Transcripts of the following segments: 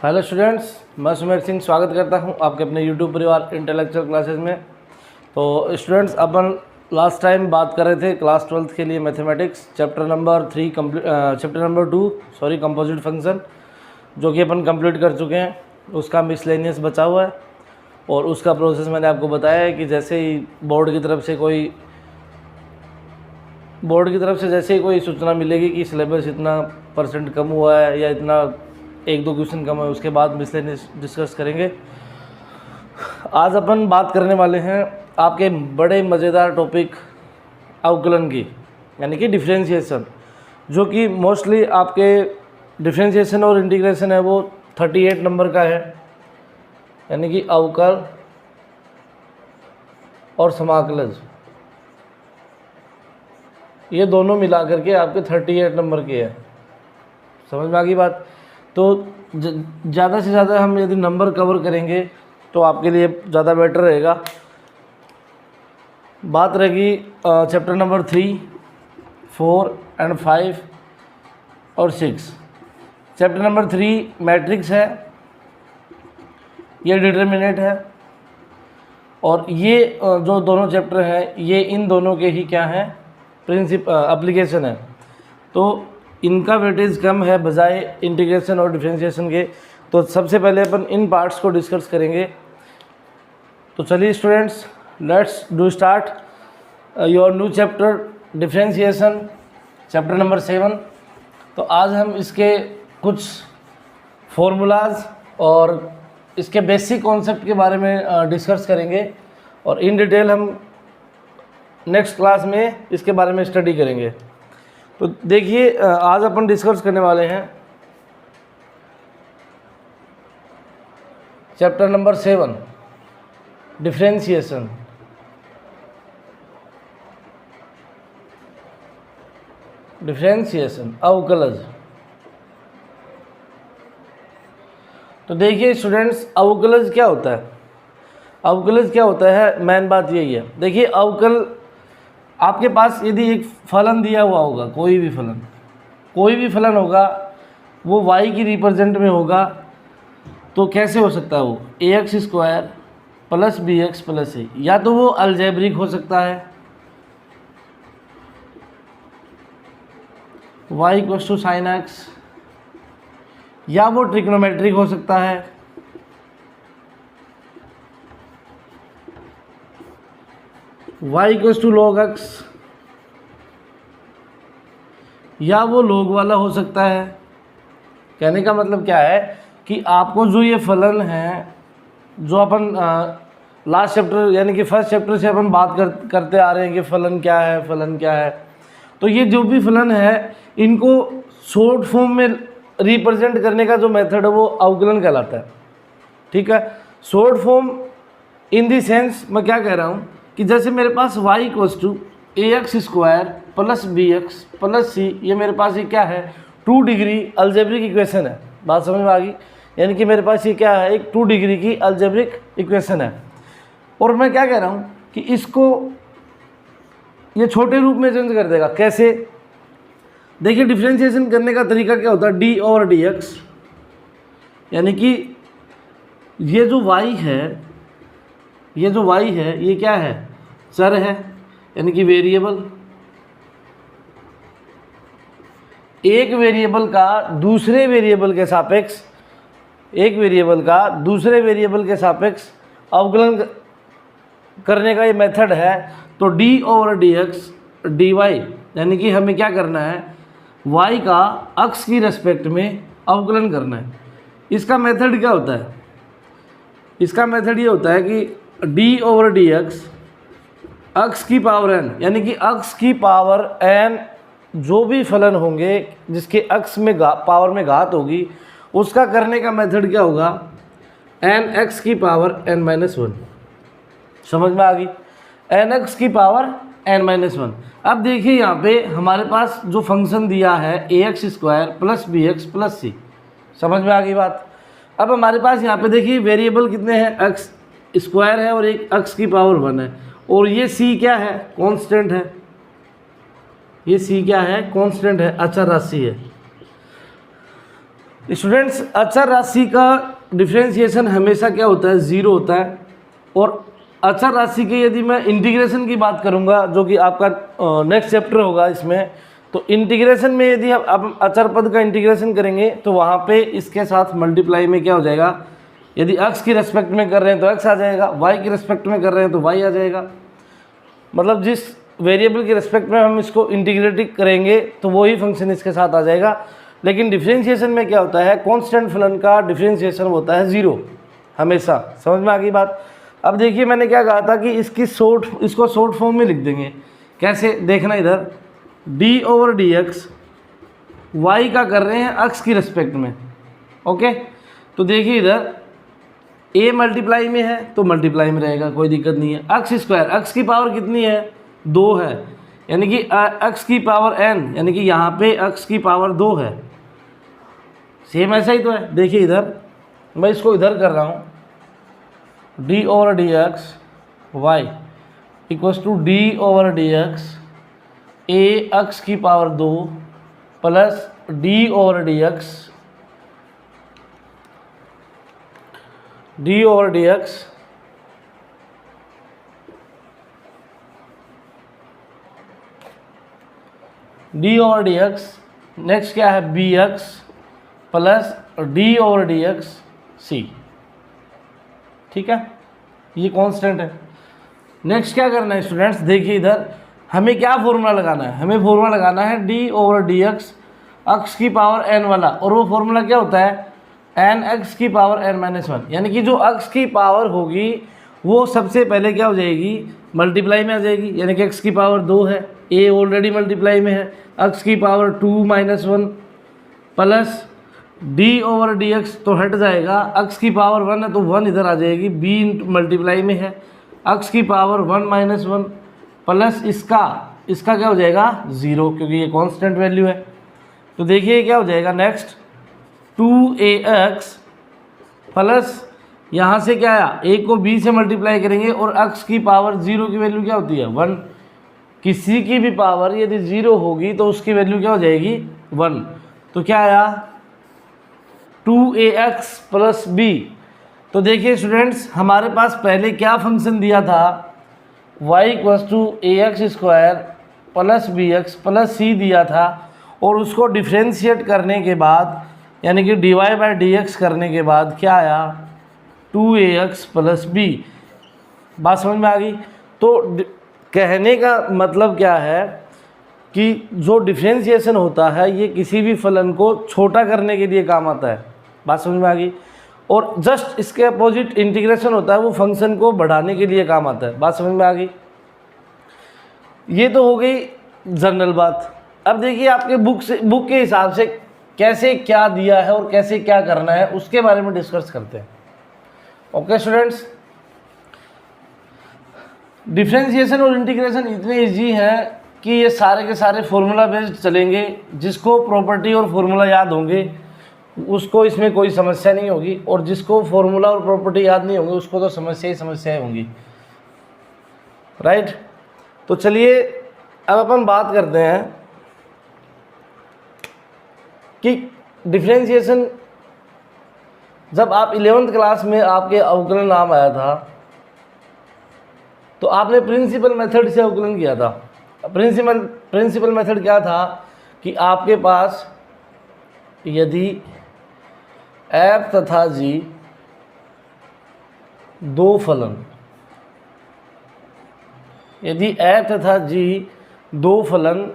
Hello students, मैं सुमेर सिंह स्वागत करता हूं आपके अपने यूट्यूब परिवार इंटेलेक्चुअल क्लासेस में। तो स्टूडेंट्स, अपन लास्ट टाइम बात कर रहे थे क्लास 12th के लिए mathematics chapter number 2 composite function, जो कि अपन कंप्लीट कर चुके हैं। उसका मिसलेनियस बचा हुआ है और उसका प्रोसेस मैंने आपको बताया है कि जैसे ही बोर्ड की तरफ से जैसे ही कोई सूचना मिलेगी कि सिलेबस इतना % कम हुआ है या इतना 1-2 क्वेश्चन कम है, उसके बाद मिसलेनियस डिस्कस करेंगे। आज अपन बात करने वाले हैं आपके बड़े मज़ेदार टॉपिक अवकलन की, यानी कि डिफरेंशिएशन, जो कि मोस्टली आपके डिफरेंशिएशन और इंटीग्रेशन है वो 38 नंबर का है, यानी कि अवकल और समाकलज, ये दोनों मिला करके आपके 38 नंबर के है। समझ में आ गई बात? तो ज़्यादा से ज़्यादा हम यदि नंबर कवर करेंगे तो आपके लिए ज़्यादा बेटर रहेगा। बात रहेगी चैप्टर नंबर 3, 4 एंड 5 और 6। चैप्टर नंबर 3 मैट्रिक्स है, ये डिटर्मिनेंट है, और ये जो दोनों चैप्टर हैं ये इन दोनों के ही क्या हैं, एप्लीकेशन है। तो इनका वेटेज कम है बजाय इंटीग्रेशन और डिफरेंशिएशन के। तो सबसे पहले अपन इन पार्ट्स को डिस्कस करेंगे। तो चलिए students, let's do start your new chapter differentiation, chapter number 7। तो आज हम इसके कुछ फॉर्मूलाज और इसके बेसिक कॉन्सेप्ट के बारे में डिस्कस करेंगे, और इन डिटेल हम नेक्स्ट क्लास में इसके बारे में स्टडी करेंगे। तो देखिए, आज अपन डिस्कस करने वाले हैं चैप्टर नंबर 7 डिफरेंशिएशन। अवकलज। तो देखिए स्टूडेंट्स, अवकलज क्या होता है? मेन बात यही है। देखिए, अवकल आपके पास यदि एक फलन दिया हुआ होगा, कोई भी फलन होगा, वो y की रिप्रेजेंट में होगा, तो कैसे हो सकता है वो ax² + bx + c, या तो वो अलजेब्रिक हो सकता है y = sin x, या वो ट्रिग्नोमेट्रिक हो सकता है y = log x, या वो log वाला हो सकता है। कहने का मतलब क्या है कि आपको जो ये फलन है, जो अपन लास्ट चैप्टर यानी कि फर्स्ट चैप्टर से अपन बात करते आ रहे हैं कि फलन क्या है, तो ये जो भी फलन है इनको शॉर्ट फॉर्म में रिप्रेजेंट करने का जो मेथड है वो अवकलन कहलाता है। ठीक है, short form in the sense मैं क्या कह रहा हूँ कि जैसे मेरे पास y = ax² + bx + c, ये मेरे पास ये क्या है, 2 डिग्री अलजेब्रिक इक्वेशन है। बात समझ में आ गई? यानी कि मेरे पास ये क्या है, एक 2 डिग्री की अलजेब्रिक इक्वेशन है, और मैं क्या कह रहा हूँ कि इसको ये छोटे रूप में चेंज कर देगा। कैसे? देखिए, डिफरेंशिएशन करने का तरीका क्या होता है, d/dx, यानी कि ये जो y है ये क्या है, चर है, यानी कि वेरिएबल। एक वेरिएबल का दूसरे वेरिएबल के सापेक्ष अवकलन करने का ये मेथड है। तो d/dx dy, यानी कि हमें क्या करना है, y का अक्ष की रेस्पेक्ट में अवकलन करना है। इसका मेथड क्या होता है? इसका मेथड ये होता है कि d/dx अक्ष की पावर n, यानी कि अक्ष की पावर n जो भी फलन होंगे जिसके अक्ष में पावर में घात होगी, उसका करने का मेथड क्या होगा, nx की पावर n-1। समझ में आ गई? nx की पावर n-1। अब देखिए यहाँ पे हमारे पास जो फंक्शन दिया है ax² + bx + c। समझ में आ गई बात? अब हमारे पास यहाँ पे देखिए वेरिएबल कितने हैं, x स्क्वायर है और एक x की पावर 1 है, और ये c क्या है, कांस्टेंट है। ये c क्या है, कांस्टेंट है, अचर राशि है। स्टूडेंट्स, अचर राशि का डिफरेंशिएशन हमेशा क्या होता है, ज़ीरो होता है। और अचर राशि के यदि मैं इंटीग्रेशन की बात करूंगा, जो कि आपका नेक्स्ट चैप्टर होगा इसमें, तो इंटीग्रेशन में यदि आप अचर पद का इंटीग्रेशन करेंगे तो वहाँ पे इसके साथ मल्टीप्लाई में क्या हो जाएगा, यदि x की रेस्पेक्ट में कर रहे हैं तो x आ जाएगा, y की रेस्पेक्ट में कर रहे हैं तो y आ जाएगा। मतलब जिस वेरिएबल के रेस्पेक्ट में हम इसको इंटीग्रेट करेंगे तो वही फंक्शन इसके साथ आ जाएगा। लेकिन डिफरेंशिएशन में क्या होता है, कांस्टेंट फलन का डिफरेंशिएशन होता है ज़ीरो हमेशा। समझ में आ गई बात। अब देखिए मैंने क्या कहा था कि इसको शॉर्ट फॉर्म में लिख देंगे। कैसे, देखना इधर, d over D x y का कर रहे हैं अक्स की रेस्पेक्ट में। ओके, तो देखिए इधर a मल्टीप्लाई में है तो मल्टीप्लाई में रहेगा, कोई दिक्कत नहीं है। अक्स स्क्वायर, अक्स की पावर कितनी है, 2 है, यानी कि अक्स की पावर n, यानी कि यहाँ पे अक्स की पावर 2 है। सेम ऐसा ही तो है। देखिए इधर मैं इसको इधर कर रहा हूँ, D over D x Y equals to D over D X A X की power 2 plus D over D X D over D X D over D X, next क्या है B X plus D over D X C. ठीक है, ये constant है। Next क्या करना है स्टूडेंट्स, देखिए इधर हमें क्या फॉर्मूला लगाना है, हमें फॉर्मूला लगाना है डी ओवर डी एक्स अक्स की पावर n वाला। और वो फॉर्मूला क्या होता है, एन एक्स की पावर n माइनस 1, यानी कि जो अक्स की पावर होगी वो सबसे पहले क्या हो जाएगी, मल्टीप्लाई में आ जाएगी। यानी कि x की पावर 2 है, a ऑलरेडी मल्टीप्लाई में है, अक्स की power 2 minus 1 plus D over D x तो हट जाएगा, अक्स की पावर 1 है तो 1 इधर आ जाएगी, b मल्टीप्लाई में है, अक्स की पावर 1 माइनस 1 प्लस इसका क्या हो जाएगा 0, क्योंकि ये कांस्टेंट वैल्यू है। तो देखिए क्या हो जाएगा नेक्स्ट, 2ax प्लस यहाँ से क्या आया, a को b से मल्टीप्लाई करेंगे और x की पावर 0 की वैल्यू क्या होती है 1। किसी की भी पावर यदि 0 होगी तो उसकी वैल्यू क्या हो जाएगी 1। तो क्या आया 2ax प्लस b। तो देखिए स्टूडेंट्स, हमारे पास पहले क्या फंक्शन दिया था, y equals to ax square plus bx plus c दिया था, और उसको डिफ्रेंशिएट करने के बाद यानी कि dy बाई डी एक्स करने के बाद क्या आया 2ax प्लस b। बात समझ में आ गई। तो कहने का मतलब क्या है कि जो डिफ्रेंशिएशन होता है ये किसी भी फलन को छोटा करने के लिए काम आता है। बात समझ में आ गई। और जस्ट इसके अपोजिट इंटीग्रेशन होता है, वो फंक्शन को बढ़ाने के लिए काम आता है। बात समझ में आ गई। ये तो हो गई जनरल बात। अब देखिए आपके बुक के हिसाब से कैसे क्या दिया है और कैसे क्या करना है उसके बारे में डिस्कस करते हैं। ओके स्टूडेंट्स, डिफरेंशिएशन और इंटीग्रेशन इतने इजी हैं कि ये सारे के सारे फॉर्मूला बेस्ड चलेंगे। जिसको प्रॉपर्टी और फॉर्मूला याद होंगे उसको इसमें कोई समस्या नहीं होगी, और जिसको फॉर्मूला और प्रॉपर्टी याद नहीं होंगे उसको तो समस्याएं होंगी। राइट, तो चलिए अब अपन बात करते हैं कि डिफरेंशिएशन जब आप 11th क्लास में आपके अवकलन नाम आया था तो आपने प्रिंसिपल मेथड से अवकलन किया था। प्रिंसिपल मेथड क्या था कि आपके पास यदि f तथा g दो फलन, यदि f तथा g दो फलन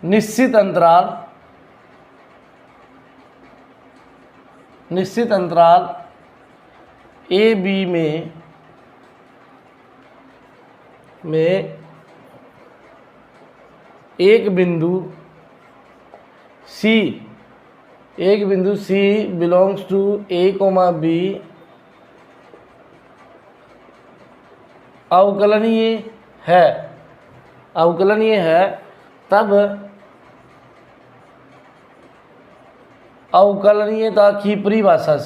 निश्चित अंतराल ए बी में एक बिंदु C belongs to A, B अवकलनीय है, तब अवकलनीयता की परिभाषा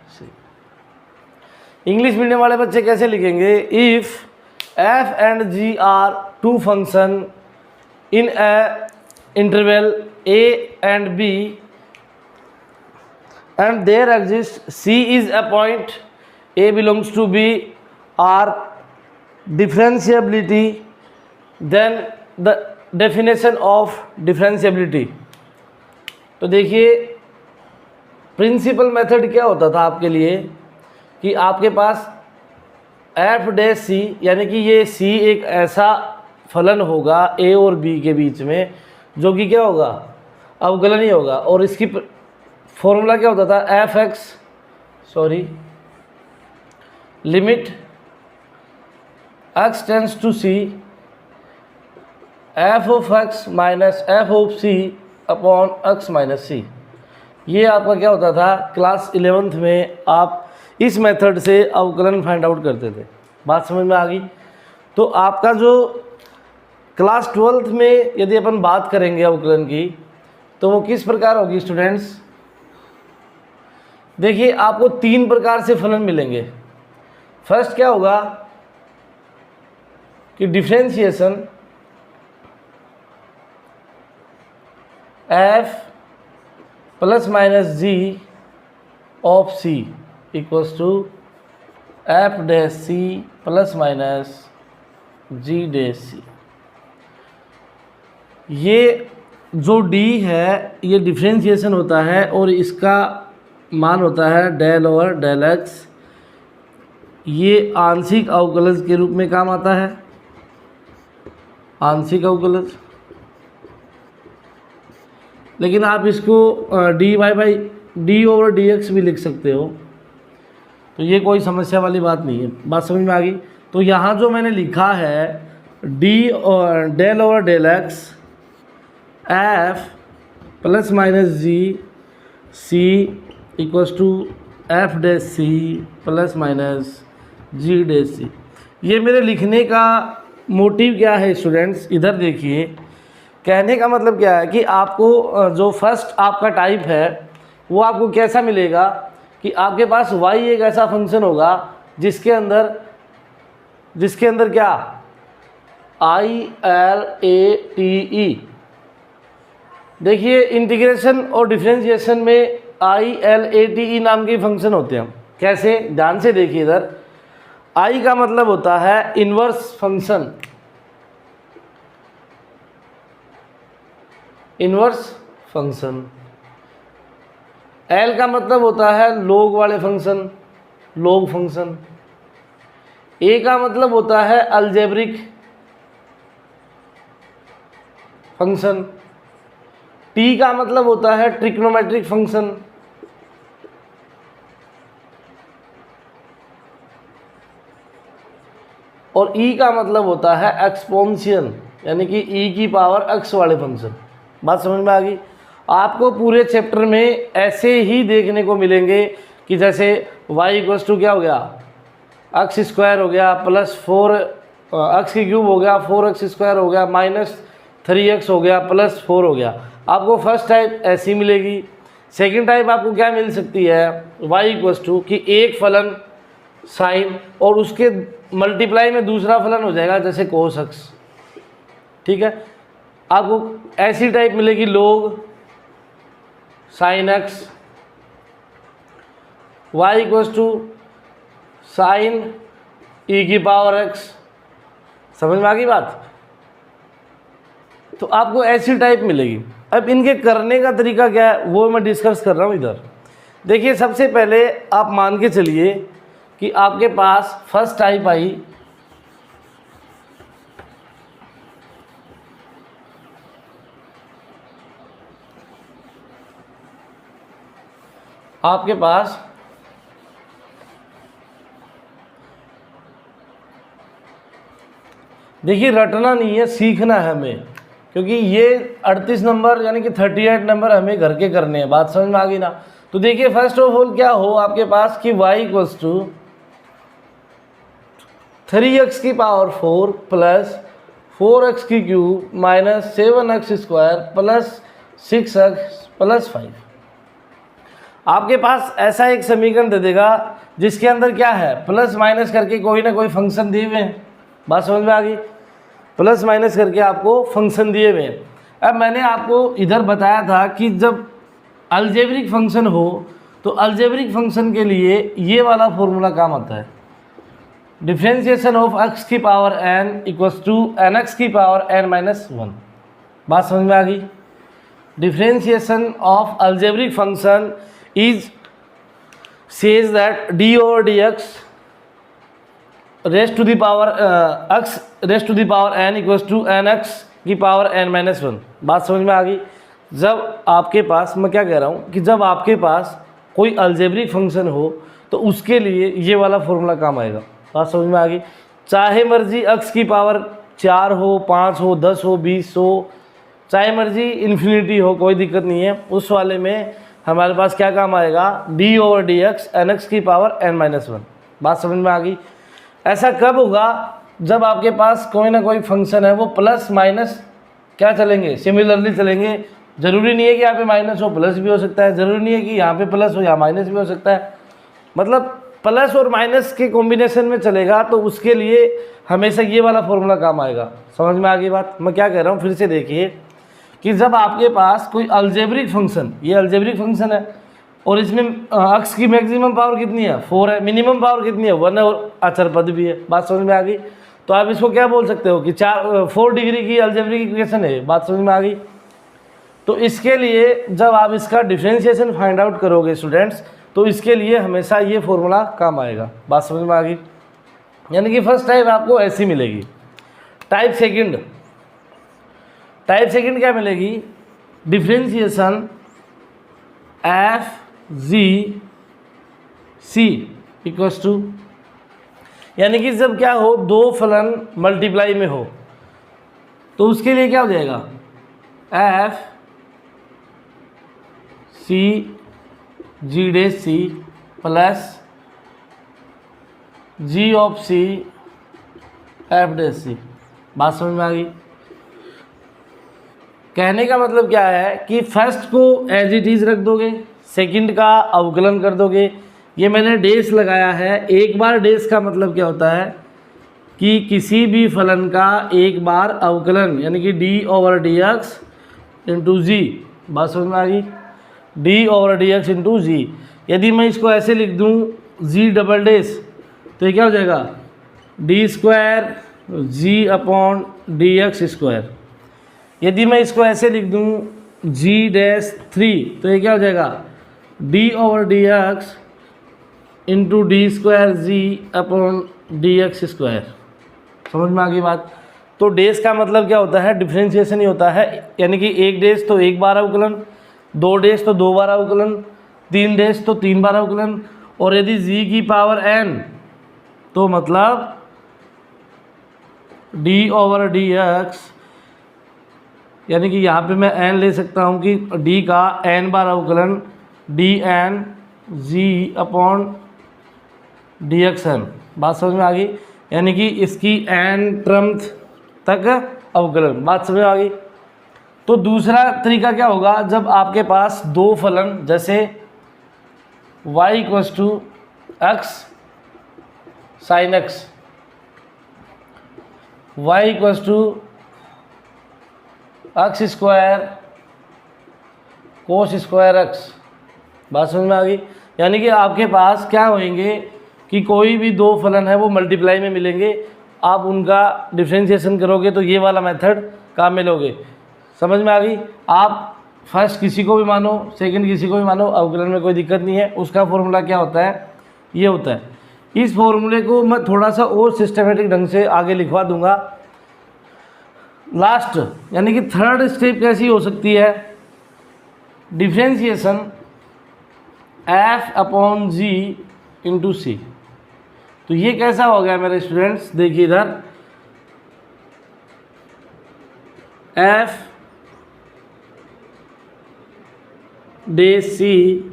से इंग्लिश मीडियम वाले बच्चे कैसे लिखेंगे, if f and g are two function in a interval a and b and there exist c is a point a belongs to b R differentiability, then the definition of differentiability. तो देखिए principal method क्या होता था आपके लिए कि आपके पास F dash सी, यानी कि ये सी एक ऐसा फलन होगा ए और बी के बीच में जो कि क्या होगा, अवकलन ही होगा। और इसकी फॉर्मूला क्या होता था, F X limit X tends to C F of X minus F of C upon X minus C. ये आपका क्या होता था, क्लास 11th में आप इस मेथड से अवकलन फाइंड आउट करते थे। बात समझ में आ गई। तो आपका जो क्लास 12th में यदि अपन बात करेंगे अवकलन की, तो वो किस प्रकार होगी स्टूडेंट्स। देखिए आपको 3 प्रकार से फलन मिलेंगे। फर्स्ट क्या होगा कि differentiation F plus minus G of C equals to F dash C plus minus G dash C. ये जो डी है ये डिफरेंशिएशन होता है और इसका मान होता है डेल ओवर डेल एक्स। ये आंशिक अवकलज के रूप में काम आता है, आंशिक अवकलज। लेकिन आप इसको d y by d over D x भी लिख सकते हो, तो ये कोई समस्या वाली बात नहीं है। बात समझ में आ गई। तो यहाँ जो मैंने लिखा है डी और del over del X F plus minus G C equals to F dash C plus minus G dash C. ये मेरे लिखने का मोटिव क्या है स्टूडेंट्स, इधर देखिए। कहने का मतलब क्या है कि आपको जो फर्स्ट आपका टाइप है वो आपको कैसा मिलेगा कि आपके पास y एक ऐसा फंक्शन होगा जिसके अंदर क्या I L A T E. देखिए इंटीग्रेशन और डिफरेंशिएशन में I L A T E नाम के फंक्शन होते हैं। कैसे, ध्यान से देखिए इधर। आई का मतलब होता है inverse function, inverse function. L का मतलब होता है लॉग वाले फंक्शन, लॉग फंक्शन। ए का मतलब होता है अलजेब्रिक फंक्शन। टी का मतलब होता है ट्रिग्नोमेट्रिक फंक्शन। और ई का मतलब होता है एक्सपोनेंशियल, यानी कि ई की पावर एक्स वाले फंक्शन। बात समझ में आ गई। आपको पूरे चैप्टर में ऐसे ही देखने को मिलेंगे कि जैसे y इक्वल्स टू क्या हो गया, एक्स स्क्वायर हो गया प्लस 4 एक्स की क्यूब हो गया, 4x स्क्वायर हो गया माइनस 3x हो गया प्लस 4 हो गया। आपको फर्स्ट टाइप ऐसी मिलेगी। सेकंड टाइप आपको क्या मिल सकती है, y इक्वल्स टू कि एक फलन साइन और उसके मल्टीप्लाई में दूसरा फलन हो जाएगा जैसे कोस एक्स। ठीक है, आपको ऐसी टाइप मिलेगी log sine x, y equals to sine E की पावर एक्स। समझ में आ गई बात। तो आपको ऐसी टाइप मिलेगी। अब इनके करने का तरीका क्या है वो मैं डिस्कस कर रहा हूँ इधर। देखिए सबसे पहले आप मान के चलिए कि आपके पास फर्स्ट टाइप आई, आपके पास देखिए रटना नहीं है, सीखना है हमें, क्योंकि ये 38 नंबर यानी कि 38 नंबर हमें घर के करने हैं। बात समझ में आ गई ना। तो देखिए फर्स्ट ऑफ ऑल क्या हो आपके पास कि y इक्वल्स टू 3x की पावर 4 प्लस 4x की cube minus 7x square plus 6x plus 5। आपके पास ऐसा एक समीकरण दे देगा जिसके अंदर क्या है, प्लस माइनस करके कोई ना कोई फंक्शन दिए हुए हैं। बात समझ में आ गई, प्लस माइनस करके आपको फंक्शन दिए हुए हैं। अब मैंने आपको इधर बताया था कि जब अलजेब्रिक फंक्शन हो तो अलजेब्रिक फंक्शन के लिए ये वाला फॉर्मूला काम आता है, डिफ्रेंशिएशन ऑफ x की power n equals to nx की पावर n माइनस 1। बात समझ में आ गई। Differentiation of algebraic function is says that d over dx raised to the power x raised to the power n equals to nx की power n minus 1। बात समझ में आ गई। जब आपके पास, मैं क्या कह रहा हूँ कि जब आपके पास कोई अलजेब्रिक फंक्शन हो तो उसके लिए ये वाला फॉर्मूला काम आएगा। बात समझ में आ गई। चाहे मर्जी x की पावर 4 हो, 5 हो, 10 हो, 20 हो, चाहे मर्जी इन्फिनिटी हो, कोई दिक्कत नहीं है। उस वाले में हमारे पास क्या काम आएगा, d over dx nx की पावर n माइनस 1। बात समझ में आ गई। ऐसा कब होगा, जब आपके पास कोई ना कोई फंक्शन है वो प्लस माइनस क्या चलेंगे, सिमिलरली चलेंगे। ज़रूरी नहीं है कि यहाँ पे माइनस हो, प्लस भी हो सकता है। ज़रूरी नहीं है कि यहाँ पे प्लस हो, यहाँ माइनस भी हो सकता है। मतलब प्लस और माइनस के कॉम्बिनेशन में चलेगा तो उसके लिए हमेशा ये वाला फॉर्मूला काम आएगा। समझ में आ गई बात। मैं क्या कह रहा हूँ फिर से देखिए कि जब आपके पास कोई अलजेब्रिक फंक्शन, ये अलजेब्रिक फंक्शन है और इसमें x की मैक्सिमम पावर कितनी है, 4 है, मिनिमम पावर कितनी है, 1 है और अचर पद भी है। बात समझ में आ गई। तो आप इसको क्या बोल सकते हो कि 4 डिग्री की अलजेब्रिक इक्वेशन है। बात समझ में आ गई। तो इसके लिए जब आप इसका डिफरेंशिएशन फाइंड आउट करोगे स्टूडेंट्स, तो इसके लिए हमेशा ये फॉर्मूला काम आएगा। बात समझ में आ गई। यानी कि फर्स्ट टाइप आपको ऐसी मिलेगी। टाइप सेकंड क्या मिलेगी, differentiation f g C equals to, यानी कि जब क्या हो, दो फलन मल्टीप्लाई में हो तो उसके लिए क्या हो जाएगा, F C G dash C plus G of C F dash C. बात समझ में आ गई। कहने का मतलब क्या है कि फर्स्ट को एज इट इज़ रख दोगे, सेकंड का अवकलन कर दोगे। ये मैंने डेस लगाया है। एक बार डेस का मतलब क्या होता है कि किसी भी फलन का एक बार अवकलन, यानी कि d over dx इंटू जी। बात समझ में आ गई, d over dx इंटू जी। यदि मैं इसको ऐसे लिख दूँ g डबल डेस, तो ये क्या हो जाएगा, D square G upon D X square. यदि मैं इसको ऐसे लिख दूँ g डैश 3, तो ये क्या हो जाएगा, d over dx into D square G upon D X square. समझ में आ गई बात। तो डेस का मतलब क्या होता है, डिफ्रेंशिएशन ही होता है। यानी कि एक डेस तो एक बार अवकलन, 2 डेस तो 2 बार अवकलन, 3 डेस तो 3 बार अवकलन, और यदि g की पावर n तो मतलब d over dx, यानी कि यहाँ पे मैं n ले सकता हूँ कि d का n बार अवकलन dn g अपॉन dxn। बात समझ में आ गई। यानी कि इसकी n ट्रम्थ तक अवकलन। बात समझ में आ गई। तो दूसरा तरीका क्या होगा, जब आपके पास दो फलन जैसे y equals to x sine x, y equals to x square cos square x. बात समझ में आ गई। यानी कि आपके पास क्या होंगे कि कोई भी दो फलन है वो मल्टीप्लाई में मिलेंगे, आप उनका डिफरेंशिएशन करोगे तो ये वाला मेथड काम में लोगे। समझ में आ गई। आप फर्स्ट किसी को भी मानो, सेकंड किसी को भी मानो, अवकलन में कोई दिक्कत नहीं है। उसका फॉर्मूला क्या होता है, ये होता है। इस फॉर्मूले को मैं थोड़ा सा और सिस्टमेटिक ढंग से आगे लिखवा दूंगा। लास्ट यानी कि थर्ड स्टेप कैसी हो सकती है, differentiation F upon G into C. तो ये कैसा हो गया मेरे स्टूडेंट्स, देखिए इधर F dash C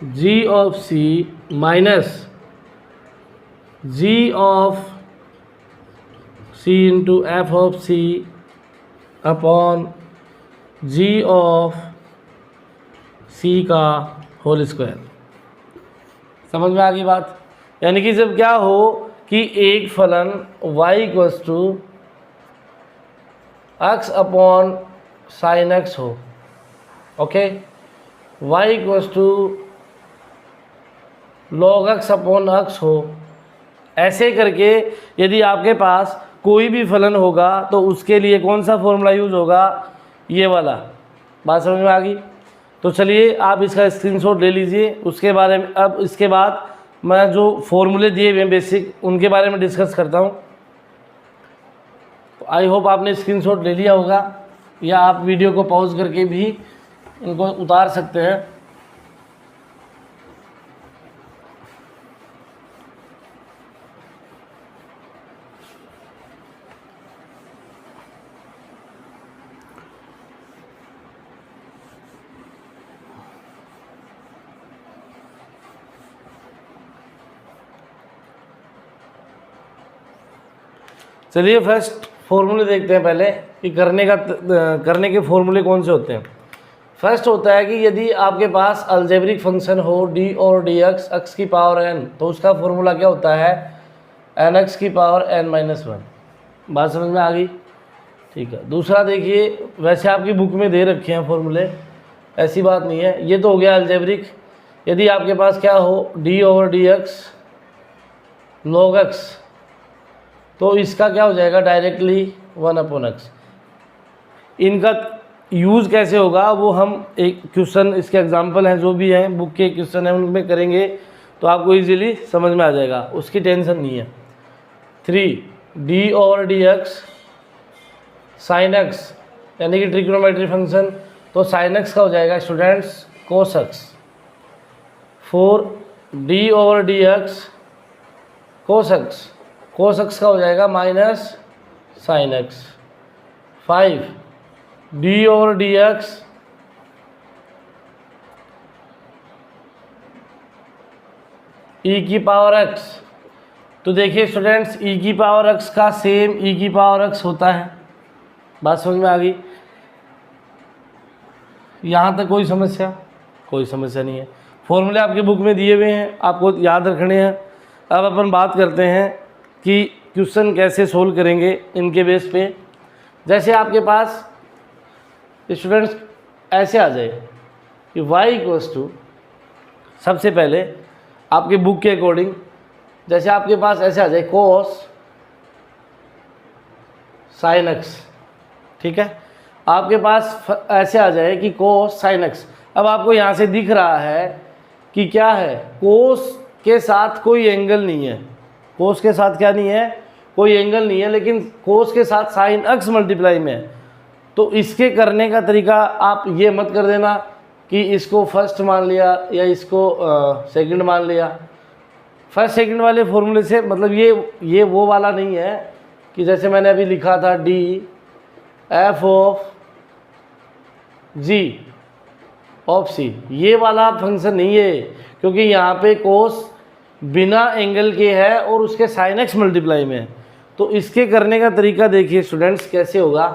G of C minus G of C into F of C upon G of C का होल स्क्वायर। समझ में आ गई बात। यानी कि जब क्या हो कि एक फलन y equals to x upon sine x हो, okay, y equals to log x upon x हो, ऐसे करके यदि आपके पास कोई भी फलन होगा तो उसके लिए कौन सा फॉर्मूला यूज़ होगा, ये वाला। बात समझ में आ गई। तो चलिए आप इसका स्क्रीनशॉट ले लीजिए। उसके बारे में अब इसके बाद मैं जो फॉर्मूले दिए हुए हैं बेसिक, उनके बारे में डिस्कस करता हूँ। आई होप आपने स्क्रीनशॉट ले लिया होगा, या आप वीडियो को पॉज करके भी इनको उतार सकते हैं। चलिए फर्स्ट फॉर्मूले देखते हैं पहले कि करने के फॉर्मूले कौन से होते हैं। फर्स्ट होता है कि यदि आपके पास अलजेब्रिक फंक्शन हो d और dx x की पावर n, तो उसका फॉर्मूला क्या होता है, nx की पावर n-1। बात समझ में आ गई, ठीक है। दूसरा देखिए, वैसे आपकी बुक में दे रखे हैं फॉर्मूले, ऐसी बात नहीं है। ये तो हो गया अलजेब्रिक। यदि आपके पास क्या हो d over dx log x, तो इसका क्या हो जाएगा डायरेक्टली 1/x। इनका यूज़ कैसे होगा वो हम एक क्वेश्चन, इसके एग्जांपल हैं जो भी हैं बुक के क्वेश्चन हैं उनमें करेंगे, तो आपको इजीली समझ में आ जाएगा, उसकी टेंशन नहीं है। 3 d over dx sine x, यानी कि ट्रिग्नोमेट्री फंक्शन, तो साइन x का हो जाएगा students cos x। 4 d over dx cos x का हो जाएगा minus sine x। 5 d over dx e की पावर x, तो देखिए स्टूडेंट्स e की पावर x का सेम e की पावर x होता है। बात समझ में आ गई, यहाँ तक कोई समस्या नहीं है। फॉर्मूले आपके बुक में दिए हुए हैं, आपको याद रखने हैं। अब अपन बात करते हैं कि क्वेश्चन कैसे सोल्व करेंगे इनके बेस पे। जैसे आपके पास स्टूडेंट्स ऐसे आ जाए कि y इक्वल्स टू, सबसे पहले आपके बुक के अकॉर्डिंग जैसे आपके पास ऐसे आ जाए cos sin x, ठीक है। आपके पास ऐसे आ जाए कि cos sin x। अब आपको यहाँ से दिख रहा है कि क्या है, cos के साथ कोई एंगल नहीं है, cos के साथ क्या नहीं है, कोई एंगल नहीं है, लेकिन cos के साथ sin x मल्टीप्लाई में है। तो इसके करने का तरीका आप ये मत कर देना कि इसको फर्स्ट मान लिया या इसको सेकंड मान लिया। फर्स्ट सेकंड वाले फॉर्मूले से मतलब ये वो वाला नहीं है कि जैसे मैंने अभी लिखा था d f of g of c, ये वाला फंक्शन नहीं है, क्योंकि यहाँ पे cos बिना एंगल के है और उसके sin x मल्टीप्लाई में है। तो इसके करने का तरीका देखिए स्टूडेंट्स कैसे होगा।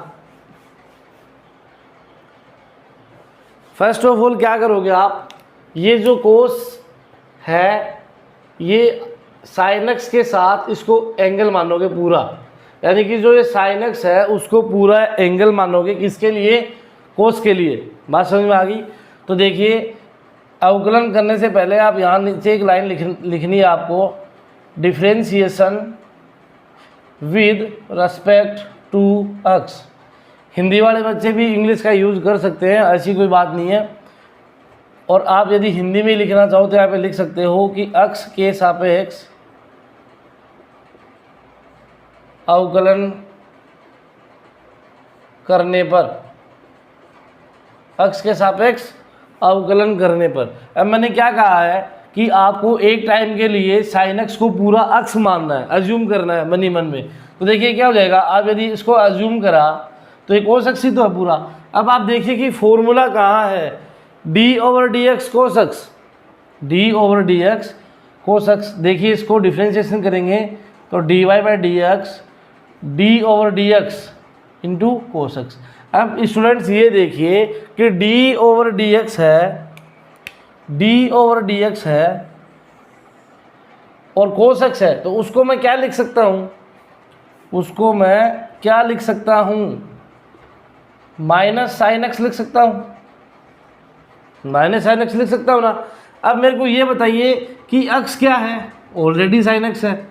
फर्स्ट ऑफ ऑल क्या करोगे आप, ये जो cos है ये sin x के साथ इसको एंगल मानोगे पूरा, यानी कि जो ये sin x है उसको पूरा एंगल मानोगे, किसके लिए, cos के लिए। बात समझ में आ गई। तो देखिए अवकलन करने से पहले आप यहाँ नीचे एक लाइन लिखनी है आपको, differentiation with respect to x। Hindi वाले बच्चे भी इंग्लिश का यूज़ कर सकते हैं, ऐसी कोई बात नहीं है। और आप यदि हिंदी में लिखना चाहो तो यहाँ पे लिख सकते हो कि x के सापेक्ष अवकलन करने पर, x के सापेक्ष अवकलन करने पर। अब मैंने क्या कहा है कि आपको एक टाइम के लिए sin x को पूरा x मानना है, अज्यूम करना है मनी मन में। तो देखिए क्या हो जाएगा, आप यदि इसको अज्यूम करा तो एक cos x ही तो है पूरा। अब आप देखिए कि फॉर्मूला कहाँ है, d over dx cos x, d over dx cos x। देखिए इसको डिफ्रेंशिएशन करेंगे तो dy by dx d over dx into cos x। अब स्टूडेंट्स ये देखिए कि d ओवर dx है, d ओवर dx है और कोस एक्स है, तो उसको मैं क्या लिख सकता हूँ, उसको मैं क्या लिख सकता हूँ, माइनस साइन एक्स लिख सकता हूँ, माइनस साइन एक्स लिख सकता हूँ ना। अब मेरे को ये बताइए कि अक्स क्या है, ऑलरेडी साइन एक्स है,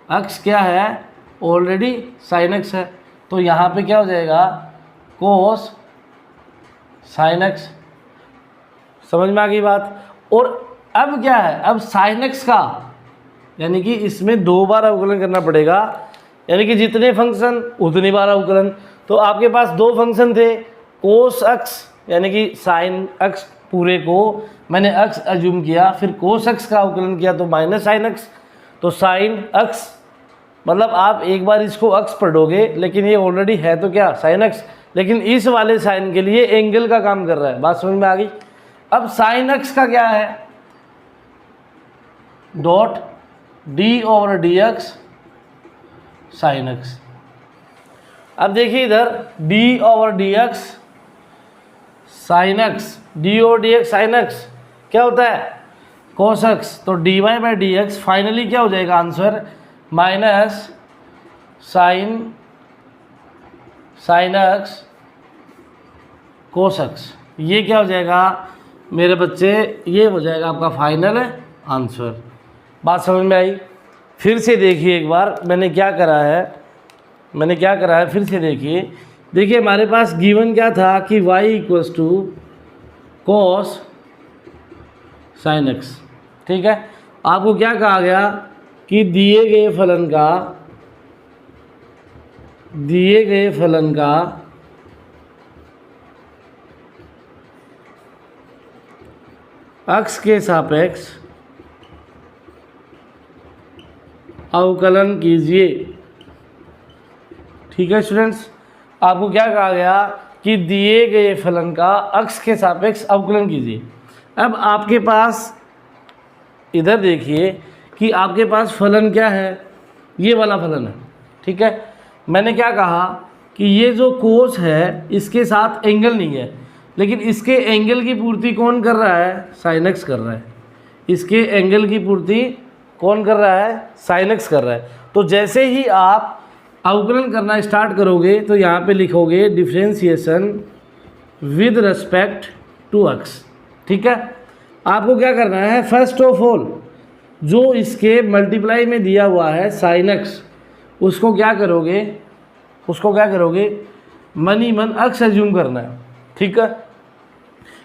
अक्स क्या है, ऑलरेडी साइन एक्स है, तो यहाँ पे क्या हो जाएगा, कोस साइन एक्स। समझ में आ गई बात। और अब क्या है, अब साइन एक्स का यानी कि इसमें 2 बार अवकलन करना पड़ेगा, यानी कि जितने फंक्शन उतनी बार अवकलन। तो आपके पास 2 फंक्शन थे, कोस एक्स यानी कि साइन एक्स पूरे को मैंने एक्स अज्यूम किया, फिर कोस एक्स का अवकलन किया तो माइनस साइन एक्स, तो साइन एक्स मतलब आप एक बार इसको एक्स पढ़ोगे, लेकिन ये ऑलरेडी है तो क्या साइन एक्स, लेकिन इस वाले साइन के लिए एंगल का काम कर रहा है। बात समझ में आ गई। अब साइन एक्स का क्या है, dot d over D x sine x. अब देखिए इधर d over D x sine x, D over D x sine x क्या होता है, कोस एक्स, तो d y by D x finally क्या हो जाएगा answer, minus sine x cos x. ये क्या हो जाएगा मेरे बच्चे, ये हो जाएगा आपका फाइनल आंसर। बात समझ में आई। फिर से देखिए एक बार मैंने क्या करा है, फिर से देखिए हमारे पास गिवन क्या था कि y equals to cos sine x. ठीक है, आपको क्या कहा गया कि दिए गए फलन का अक्ष के सापेक्ष अवकलन कीजिए। ठीक है स्टूडेंट्स, आपको क्या कहा गया कि दिए गए फलन का अक्ष के सापेक्ष अवकलन कीजिए। अब आपके पास इधर देखिए कि आपके पास फलन क्या है, ये वाला फलन है। ठीक है, मैंने क्या कहा कि ये जो कोस है इसके साथ एंगल नहीं है, लेकिन इसके एंगल की पूर्ति कौन कर रहा है, साइन एक्स कर रहा है। इसके एंगल की पूर्ति कौन कर रहा है, साइन एक्स कर रहा है। तो जैसे ही आप अवकलन करना स्टार्ट करोगे तो यहाँ पे लिखोगे differentiation with respect to x. ठीक है, आपको क्या करना है, फर्स्ट ऑफ ऑल जो इसके मल्टीप्लाई में दिया हुआ है साइन एक्स, उसको क्या करोगे, मनी मन अक्स एज्यूम करना है। ठीक है,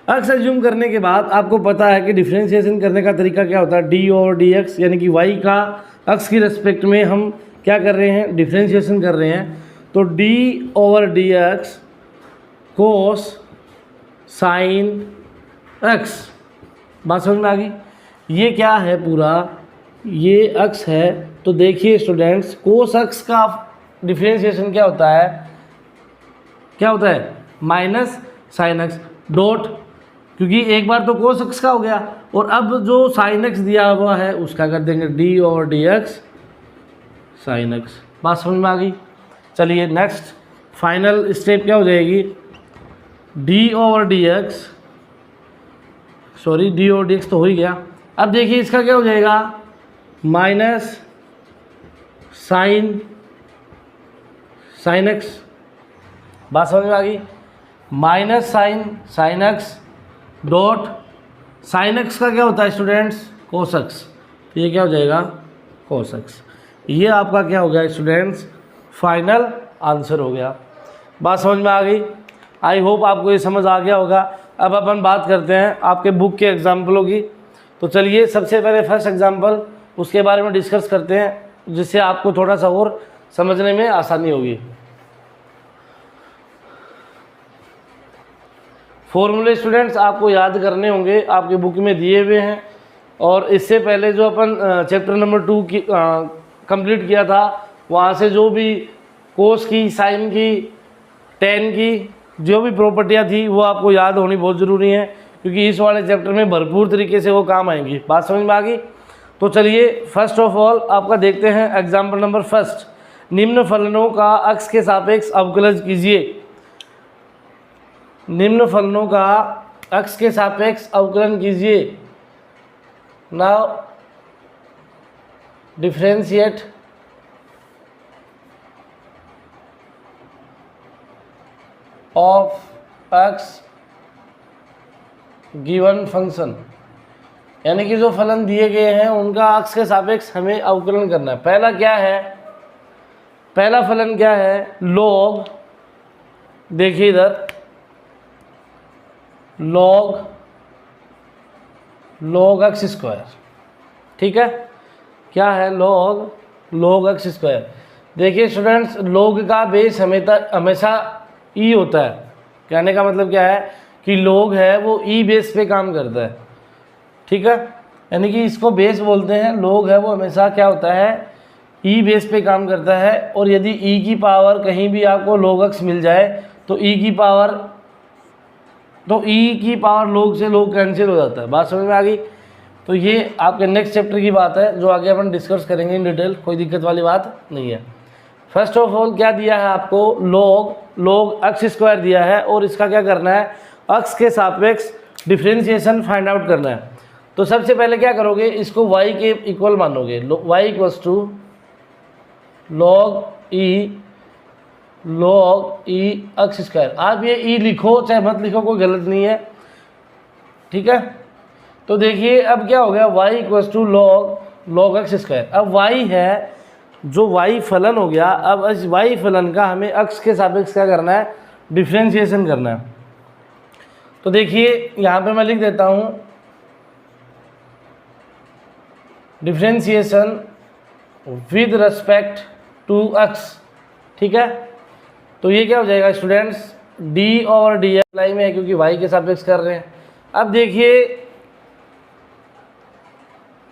अक्स एज्यूम करने के बाद आपको पता है कि डिफरेंशिएशन करने का तरीका क्या होता है, डी ओवर डी एक्स यानी कि वाई का अक्स की रेस्पेक्ट में हम क्या कर रहे हैं, डिफरेंशिएशन कर रहे हैं। तो डी ओवर डी एक्स कोस साइन एक्स। बात समझ में आ गई। ये क्या है पूरा, ये अक्स है। तो देखिए स्टूडेंट्स, कोस अक्स का डिफरेंशिएशन क्या होता है, माइनस साइन एक्स डॉट, क्योंकि एक बार तो कोस एक्स का हो गया और अब जो साइन एक्स दिया हुआ है उसका कर देंगे D over D x sine x. बात समझ में आ गई। चलिए नेक्स्ट फाइनल स्टेप क्या हो जाएगी, डी ओवर डी एक्स तो हो ही गया। अब देखिए इसका क्या हो जाएगा, माइनस साइन एक्स। बात समझ में आ गई। Minus sine x dot sine x का क्या होता है स्टूडेंट्स, कोस एक्स। तो ये क्या हो जाएगा, कोस एक्स। ये आपका क्या हो गया स्टूडेंट्स, फाइनल आंसर हो गया। बात समझ में आ गई। आई होप आपको ये समझ आ गया होगा। अब अपन बात करते हैं आपके बुक के एग्जाम्पलों की। तो चलिए सबसे पहले फर्स्ट एग्जाम्पल, उसके बारे में डिस्कस करते हैं, जिससे आपको थोड़ा सा और समझने में आसानी होगी। फॉर्मूले स्टूडेंट्स आपको याद करने होंगे, आपके बुक में दिए हुए हैं। और इससे पहले जो अपन चैप्टर नंबर 2 की कंप्लीट किया था, वहाँ से जो भी कोस की, साइन की, टेन की जो भी प्रॉपर्टियाँ थी वो आपको याद होनी बहुत ज़रूरी है, क्योंकि इस वाले चैप्टर में भरपूर तरीके से वो काम आएंगी। बात समझ में आ गई। तो चलिए फर्स्ट ऑफ ऑल आपका देखते हैं एग्जाम्पल नंबर फर्स्ट। निम्न फलनों का अक्ष के सापेक्ष अवकलन कीजिए। निम्न फलनों का अक्ष के सापेक्ष अवकलन कीजिए। Now differentiate of x given function, यानी कि जो फलन दिए गए हैं उनका अक्ष के सापेक्ष हमें अवकलन करना है। पहला क्या है, पहला फलन क्या है, लॉग, देखिए इधर लॉग एक्स स्क्वायर, ठीक है, क्या है लॉग एक्स स्क्वायर। देखिए स्टूडेंट्स, लॉग का बेस हमेशा ई होता है। कहने का मतलब क्या है कि लॉग है वो ई बेस पे काम करता है, ठीक है, यानी कि इसको बेस बोलते हैं। लॉग है वो हमेशा क्या होता है, ई बेस पे काम करता है। और यदि ई की पावर कहीं भी आपको लॉग एक्स मिल जाए तो ई की पावर लॉग से लॉग कैंसिल हो जाता है। बात समझ में आ गई। तो ये आपके नेक्स्ट चैप्टर की बात है जो आगे अपन डिस्कस करेंगे इन डिटेल, कोई दिक्कत वाली बात नहीं है। फर्स्ट ऑफ ऑल क्या दिया है आपको, लॉग एक्स स्क्वायर दिया है और इसका क्या करना है, अक्ष के सापेक्ष डिफरेंशिएशन फाइंड आउट करना है। तो सबसे पहले क्या करोगे, इसको y के इक्वल मानोगे, y equals to log e x square. आप ये ई लिखो चाहे मत लिखो, कोई गलत नहीं है, ठीक है। तो देखिए अब क्या हो गया, y equals to log x square. अब y है जो y फलन हो गया, अब इस y फलन का हमें अक्ष के सापेक्ष क्या करना है, डिफरेंशिएशन करना है। तो देखिए यहाँ पे मैं लिख देता हूँ differentiation with respect to x, ठीक है। तो ये क्या हो जाएगा स्टूडेंट्स, डी और डी लाई में है क्योंकि y के सापेक्ष कर रहे हैं। अब देखिए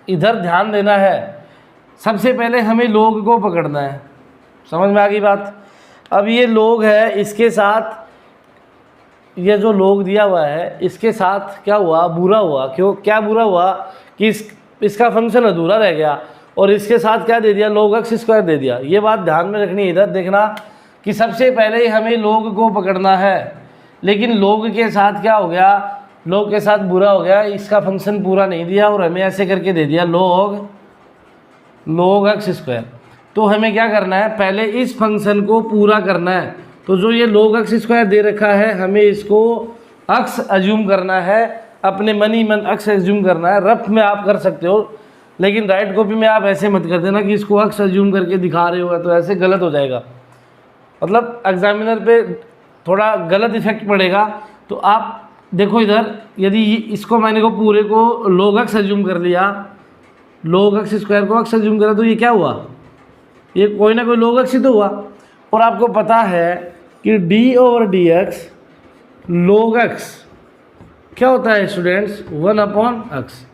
इधर ध्यान देना है, सबसे पहले हमें लॉग को पकड़ना है, समझ में आ गई बात। अब ये लॉग है, इसके साथ ये जो लॉग दिया हुआ है इसके साथ क्या हुआ, बुरा हुआ। क्यों, क्या बुरा हुआ कि इसका फंक्शन अधूरा रह गया और इसके साथ क्या दे दिया, लॉग एक्स स्क्वायर दे दिया। ये बात ध्यान में रखनी है। इधर देखना कि सबसे पहले हमें लॉग को पकड़ना है, लेकिन लॉग के साथ क्या हो गया, लॉग के साथ बुरा हो गया, इसका फंक्शन पूरा नहीं दिया और हमें ऐसे करके दे दिया लॉग एक्स स्क्वायर। तो हमें क्या करना है, पहले इस फंक्शन को पूरा करना है। तो जो ये लॉग एक्स स्क्वायर दे रखा है हमें इसको अक्ष अज्यूम करना है, अपने मन ही मन अक्ष अज्यूम करना है। रफ में आप कर सकते हो, लेकिन राइट कॉपी में आप ऐसे मत कर देना कि इसको अक्ष अज्यूम करके दिखा रहे हो, तो ऐसे गलत हो जाएगा, मतलब एग्जामिनर पे थोड़ा गलत इफेक्ट पड़ेगा। तो आप देखो इधर, यदि इसको मैंने को पूरे को लॉग एक्स अज्यूम कर लिया, लॉग एक्स स्क्वायर को अक्ष अज्यूम करा, तो ये क्या हुआ, ये कोई ना कोई लॉग एक्स ही तो हुआ। और आपको पता है कि D over D x log x क्या होता है स्टूडेंट्स, 1/x,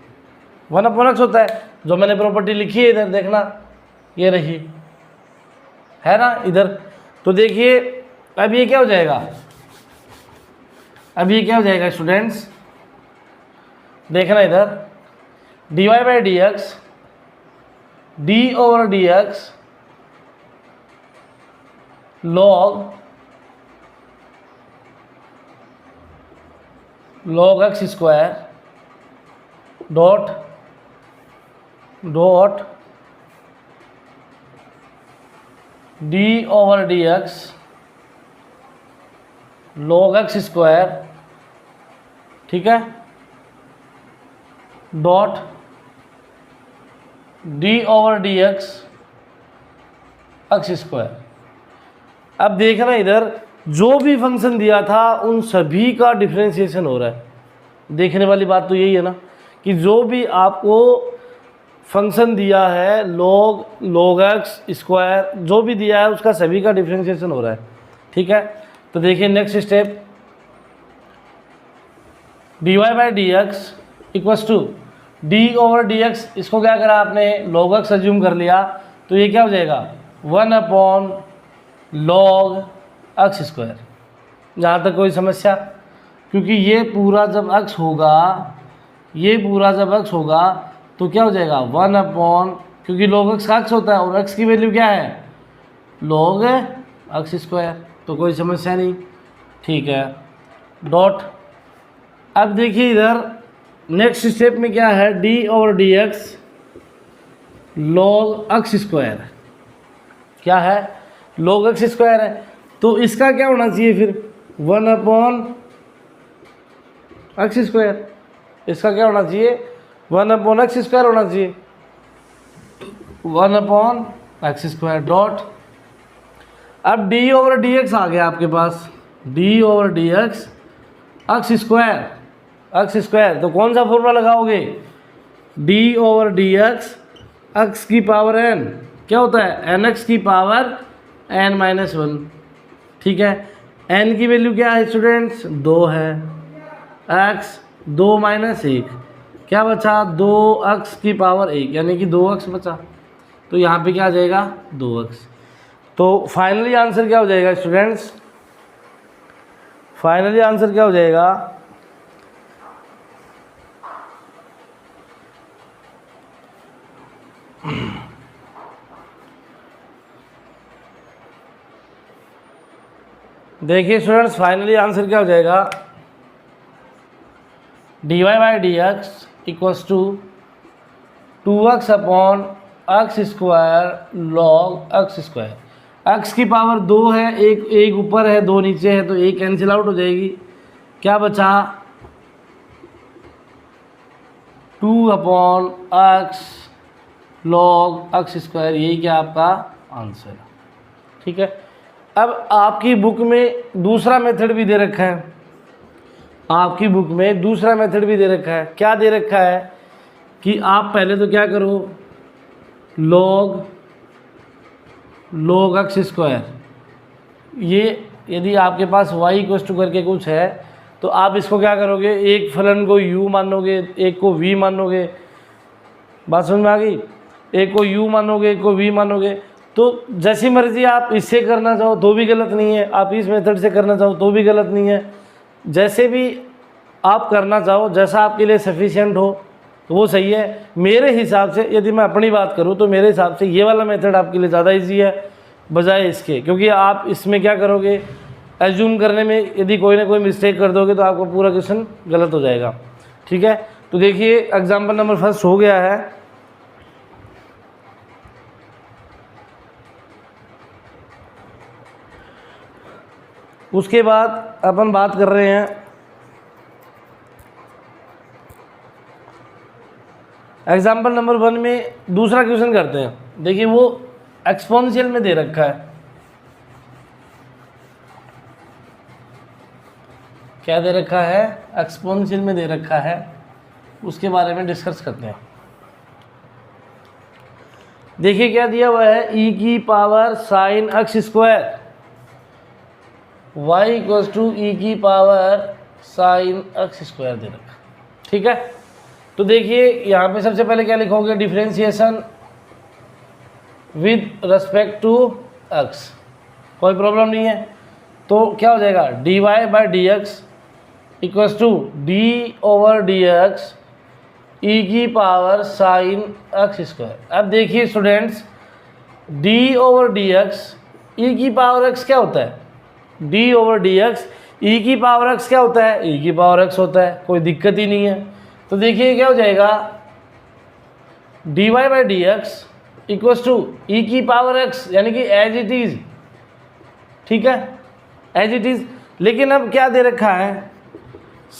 1/x होता है। जो मैंने प्रॉपर्टी लिखी है इधर देखना, ये रही है ना इधर। तो देखिए अब ये क्या हो जाएगा, अब ये क्या हो जाएगा स्टूडेंट्स, देखना इधर, dy by D X D over D x log x square dot d over D x log x square, ठीक है, dot d over D x x square. अब देखना इधर, जो भी फंक्शन दिया था उन सभी का डिफरेंशिएशन हो रहा है। देखने वाली बात तो यही है ना कि जो भी आपको फंक्शन दिया है, लॉग एक्स स्क्वायर जो भी दिया है उसका सभी का डिफरेंशिएशन हो रहा है, ठीक है। तो देखिए next step, d y by D x equals to D over D x, इसको क्या करा आपने, लॉग एक्स अज्यूम कर लिया, तो ये क्या हो जाएगा 1/log एक्स स्क्वायर। जहाँ तक कोई समस्या, क्योंकि ये पूरा जब एक्स होगा, ये पूरा जब एक्स होगा तो क्या हो जाएगा 1/, क्योंकि log एक्स का एक्स होता है और एक्स की वैल्यू क्या है, log एक्स स्क्वायर, तो कोई समस्या नहीं, ठीक है, डॉट। अब देखिए इधर नेक्स्ट स्टेप में क्या है, D over D x log x square, क्या है log x स्क्वायर है, तो इसका क्या होना चाहिए फिर 1/x स्क्वायर, इसका क्या होना चाहिए 1/x स्क्वायर होना चाहिए, 1/x स्क्वायर डॉट, अब d/dx आ गया आपके पास, d/dx x स्क्वायर, तो कौन सा फॉर्मूला लगाओगे, d/dx x की पावर n, क्या होता है nx की पावर n-1, ठीक है। n की वैल्यू क्या है स्टूडेंट्स 2 है, x 2 - 1 क्या बचा 2x की पावर 1 यानी कि 2x बचा, तो यहाँ पे क्या आ जाएगा 2x। तो फाइनली आंसर क्या हो जाएगा स्टूडेंट्स, फाइनली आंसर क्या हो जाएगा, देखिए स्टूडेंट्स फाइनली आंसर क्या हो जाएगा, dy/dx equals to 2x/x square log x square, x की पावर 2 है, एक ऊपर है 2 नीचे है, तो एक कैंसिल आउट हो जाएगी, क्या बचा 2/x log x स्क्वायर, यही क्या आपका आंसर है, ठीक है। अब आपकी बुक में दूसरा मेथड भी दे रखा है, आपकी बुक में दूसरा मेथड भी दे रखा है, क्या दे रखा है कि आप पहले तो क्या करो log x स्क्वायर, ये यदि आपके पास y इक्वल टू करके कुछ है तो आप इसको क्या करोगे, एक फलन को u मानोगे, एक को v मानोगे, बात समझ में आ गई, एक को u मानोगे, एक को v मानोगे, तो जैसी मर्जी आप इससे करना चाहो तो भी गलत नहीं है, आप इस मेथड से करना चाहो तो भी गलत नहीं है, जैसे भी आप करना चाहो, जैसा आपके लिए सफिशिएंट हो तो वो सही है। मेरे हिसाब से यदि मैं अपनी बात करूँ तो मेरे हिसाब से ये वाला मेथड आपके लिए ज़्यादा इजी है बजाय इसके, क्योंकि आप इसमें क्या करोगे एज्यूम करने में यदि कोई ना कोई मिस्टेक कर दोगे तो आपका पूरा क्वेश्चन गलत हो जाएगा, ठीक है। तो देखिए एग्जाम्पल नंबर फर्स्ट हो गया है, उसके बाद अपन बात कर रहे हैं एग्जाम्पल नंबर 1 में दूसरा क्वेश्चन करते हैं। देखिए वो एक्सपोनेंशियल में दे रखा है, क्या दे रखा है एक्सपोनेंशियल में दे रखा है, उसके बारे में डिस्कस करते हैं। देखिए क्या दिया हुआ है e की power sin x square y equals to e की पावर sin x स्क्वायर दे रखा, ठीक है। तो देखिए यहाँ पे सबसे पहले क्या लिखोगे, differentiation with respect to x, कोई प्रॉब्लम नहीं है, तो क्या हो जाएगा dy/dx equals to d/dx e की पावर sin x स्क्वायर। अब देखिए स्टूडेंट्स d/dx e की पावर x क्या होता है, d/dx e की पावर x क्या होता है, e की पावर x होता है, कोई दिक्कत ही नहीं है। तो देखिए क्या हो जाएगा dy/dx इक्वल्स टू e की पावर x यानी कि एज इट इज, ठीक है एज इट इज। लेकिन अब क्या दे रखा है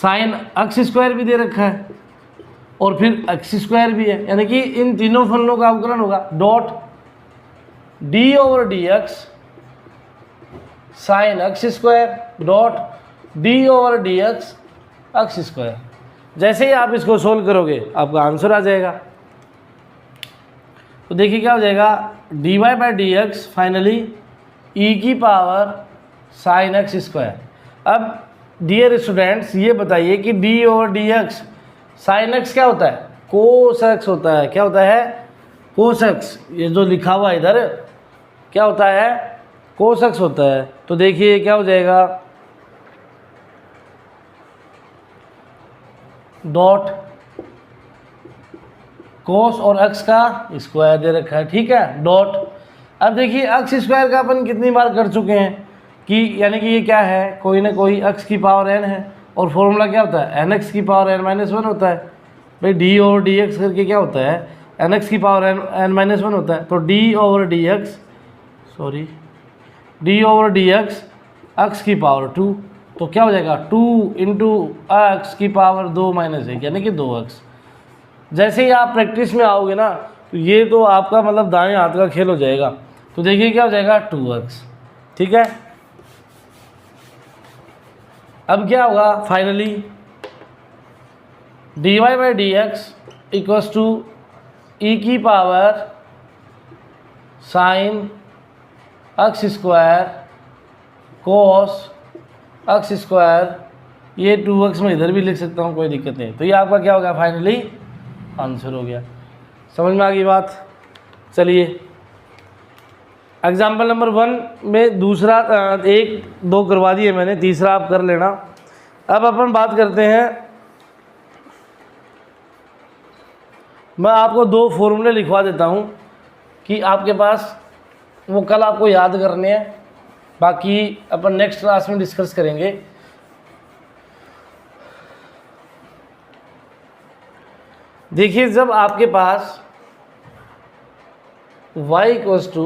sin x स्क्वायर भी दे रखा है और फिर x स्क्वायर भी है, यानी कि इन तीनों फलनों का अवकलन होगा, dot d/dx sin x square dot d/dx x square. जैसे ही आप इसको सोल्व करोगे आपका आंसर आ जाएगा। तो देखिए क्या हो जाएगा dy/dx फाइनली e की पावर sin x स्क्वायर। अब डियर स्टूडेंट्स ये बताइए कि d/dx sin x क्या होता है, cos x होता है, क्या होता है cos x, ये जो लिखा हुआ इधर क्या होता है cos x होता है। तो देखिए क्या हो जाएगा डॉट cos और x का स्क्वायर दे रखा है, ठीक है डॉट। अब देखिए x स्क्वायर का अपन कितनी बार कर चुके हैं कि यानी कि ये क्या है कोई ना कोई x की पावर n है और फॉर्मूला क्या होता है nx की पावर n-1 होता है। भाई d/dx करके क्या होता है एन एक्स की पावर एन माइनस वन होता है, तो D over D x, sorry D over D x x की पावर 2, तो क्या हो जाएगा 2 इंटू एक्स की पावर 2 माइनस 1 यानी कि 2x। जैसे ही आप प्रैक्टिस में आओगे ना तो ये तो आपका मतलब दाएं हाथ का खेल हो जाएगा। तो देखिए क्या हो जाएगा 2x, ठीक है। अब क्या होगा finally, dy by D x equals to E की power sine X square cos X square, ये 2x में इधर भी लिख सकता हूँ, कोई दिक्कत नहीं। तो ये आपका क्या होगा फाइनली आंसर हो गया। समझ में आ गई बात। चलिए एग्जाम्पल नंबर 1 में दूसरा 1-2 करवा दिए मैंने, तीसरा आप कर लेना। अब अपन बात करते हैं, मैं आपको 2 फॉर्मूले लिखवा देता हूँ कि आपके पास वो कल आपको याद करने हैं, बाकी अपन नेक्स्ट क्लास में डिस्कस करेंगे। देखिए जब आपके पास y इक्वल्स टू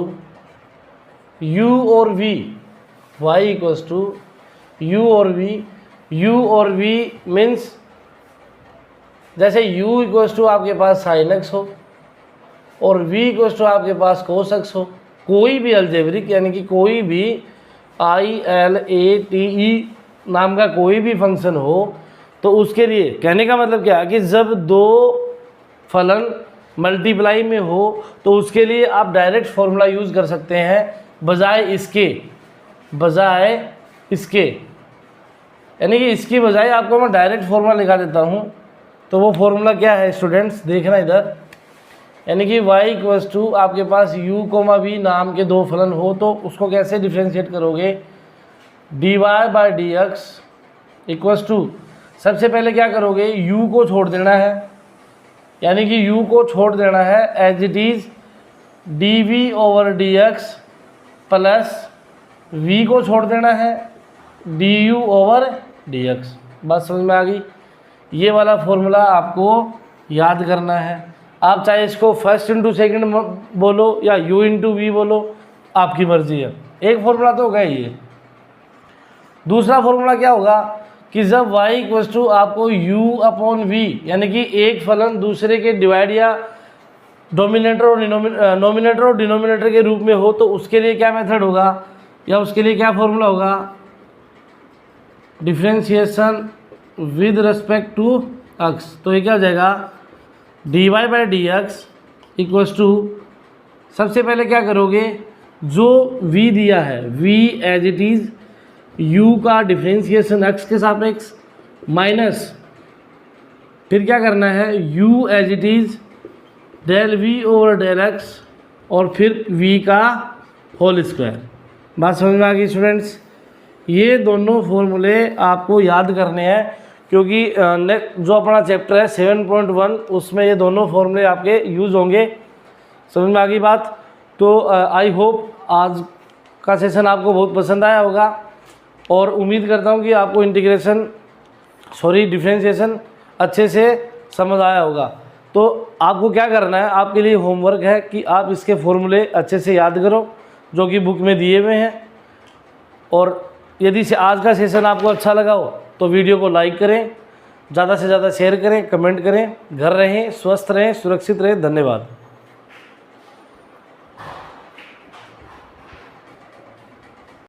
यू और v, y equals to u और v, u और v मीन्स जैसे u इक्वल्स टू आपके पास sin x हो और v इक्वल्स टू आपके पास cos x हो, कोई भी अलजेब्रिक यानी कि कोई भी ILATE नाम का कोई भी फंक्शन हो, तो उसके लिए कहने का मतलब क्या है कि जब 2 फलन मल्टीप्लाई में हो तो उसके लिए आप डायरेक्ट फॉर्मूला यूज़ कर सकते हैं बजाय इसके, यानी कि इसकी बजाय आपको मैं डायरेक्ट फॉर्मूला लिखा देता हूँ। तो वो फॉर्मूला क्या है स्टूडेंट्स, देखना इधर, यानी कि y इक्वल्स टू आपके पास u कोमा v नाम के 2 फलन हो तो उसको कैसे डिफ्रेंशिएट करोगे, dy by D x equals to, सबसे पहले क्या करोगे u को छोड़ देना है, यानी कि u को छोड़ देना है as it is dv over D x plus v को छोड़ देना है du ओवर डी एक्स। बात समझ में आ गई। ये वाला फॉर्मूला आपको याद करना है। आप चाहे इसको फर्स्ट इंटू सेकेंड बोलो या u इंटू वी बोलो, आपकी मर्जी है। एक फॉर्मूला तो होगा ये। दूसरा फॉर्मूला क्या होगा कि जब y इक्वल्स टू आपको u अपॉन v, यानी कि एक फलन दूसरे के डिवाइड या नोमिनेटर और डिनोमिनेटर के रूप में हो तो उसके लिए क्या मेथड होगा या उसके लिए क्या फॉर्मूला होगा, differentiation with respect to x। तो ये क्या हो जाएगा dy by D x equals to, सबसे पहले क्या करोगे जो v दिया है v as it is u का डिफ्रेंशिएशन x के सापेक्ष माइनस, फिर क्या करना है u as it is del v over del x और फिर v का होल स्क्वायर। बात समझ में आ गई स्टूडेंट्स। ये दोनों फॉर्मूले आपको याद करने हैं क्योंकि नेक्स्ट जो अपना चैप्टर है 7.1 उसमें ये दोनों फॉर्मूले आपके यूज़ होंगे। समझ में आ गई बात। तो आई होप आज का सेशन आपको बहुत पसंद आया होगा और उम्मीद करता हूँ कि आपको डिफ्रेंशिएशन अच्छे से समझ आया होगा। तो आपको क्या करना है, आपके लिए होमवर्क है कि आप इसके फॉर्मूले अच्छे से याद करो जो कि बुक में दिए हुए हैं। और यदि से आज का सेशन आपको अच्छा लगा हो तो वीडियो को लाइक करें, ज़्यादा से ज़्यादा शेयर करें, कमेंट करें। घर रहें, स्वस्थ रहें, सुरक्षित रहें। धन्यवाद।